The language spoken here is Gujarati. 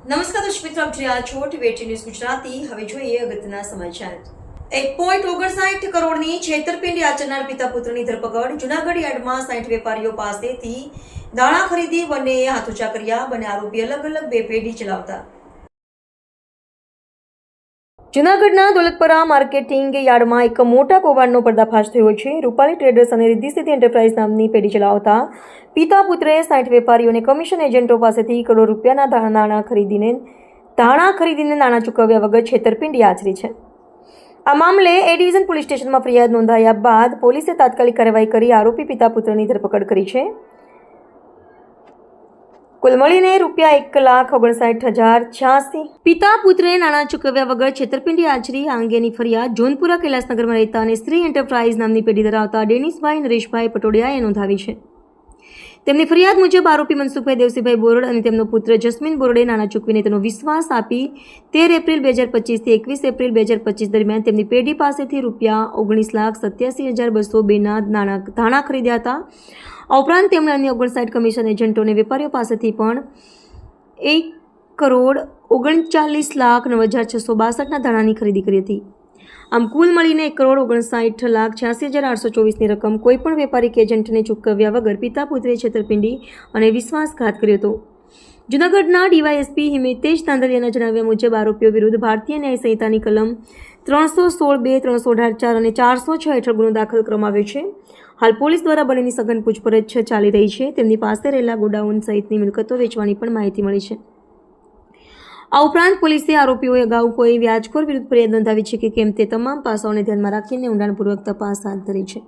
નમસ્કાર દર્શક મિત્રો, આપ જોઈ રહ્યા છો ટીવી ન્યૂઝ ગુજરાતી. હવે જોઈએ અગત્યના સમાચાર. 1.59 કરોડની છેતરપિંડી આચરનાર પિતા પુત્રની ધરપકડ. જૂનાગઢ યાર્ડમાં 60 વેપારીઓ પાસેથી દાણા ખરીદી બંનેએ હાથોચા કર્યા. બંને આરોપી અલગ અલગ બે પેઢી ચલાવતા. જૂનાગઢના દોલતપરા માર્કેટિંગ યાર્ડમાં એક મોટા કૌભાંડનો પર્દાફાશ થયો છે. રૂપાલી ટ્રેડર્સ અને રિદ્ધિ સિદ્ધિ એન્ટરપ્રાઇઝ નામની પેઢી ચલાવતા પિતા પુત્રે 60 વેપારીઓને કમિશન એજન્ટો પાસેથી કરોડ રૂપિયાના ધાણા ખરીદીને નાણાં ચૂકવ્યા વગર છેતરપિંડી આચરી છે. આ મામલે એ ડિવિઝન પોલીસ સ્ટેશનમાં ફરિયાદ નોંધાયા બાદ પોલીસે તાત્કાલિક કાર્યવાહી કરી આરોપી પિતા પુત્રની ધરપકડ કરી છે. કુલ મળીને ₹1,59,086. પિતા પુત્રે નાણાં ચૂકવ્યા વગર છેતરપિંડી આચરી. આ અંગેની ફરિયાદ જોનપુરા કૈલાસનગરમાં રહેતા અને શ્રી એન્ટરપ્રાઇઝ નામની પેઢી ધરાવતા ડેનિસભાઈ નરેશભાઈ પટોડિયાએ નોંધાવી છે. તેમની ફરિયાદ મુજબ આરોપી મનસુખભાઈ દેવસીભાઈ બોરડ અને તેમનો પુત્ર જસ્મીન બોરડે નાણાં ચૂકવીને તેનો વિશ્વાસ આપી 13 એપ્રિલ 2025 થી 21 એપ્રિલ 2025 દરમિયાન તેમની પેઢી પાસેથી ₹1,87,202 ના ધાણા ખરીદ્યા હતા. આ ઉપરાંત તેમણે અન્ય 59 કમિશન એજન્ટોને વેપારીઓ પાસેથી પણ ₹1,39,09,662 ના ધાણાની ખરીદી કરી હતી. આમ કુલ મળીને ₹1,59,86,824ની રકમ કોઈપણ વેપારી કે એજન્ટને ચૂકવ્યા વગર પિતા પુત્રે છેતરપિંડી અને વિશ્વાસઘાત કર્યો હતો. જૂનાગઢના ડીવાયએસપી હિમિતેશ તાંદલિયાના જણાવ્યા મુજબ આરોપીઓ વિરુદ્ધ ભારતીય ન્યાય સંહિતાની કલમ 316(2), 318(4) અને 406 હેઠળ ગુનો દાખલ કરવામાં આવ્યો છે. હાલ પોલીસ દ્વારા બંનેની સઘન પૂછપરછ ચાલી રહી છે. તેમની પાસે રહેલા ગોડાઉન સહિતની મિલકતો વેચવાની પણ માહિતી મળી છે. આ ઉપરાંત પોલીસે આરોપીઓએ અગાઉ કોઈ વ્યાજખોર વિરુદ્ધ ફરિયાદ નોંધાવી છે કે કેમ તે તમામ પાસાઓને ધ્યાનમાં રાખીને ઊંડાણપૂર્વક તપાસ હાથ ધરી છે.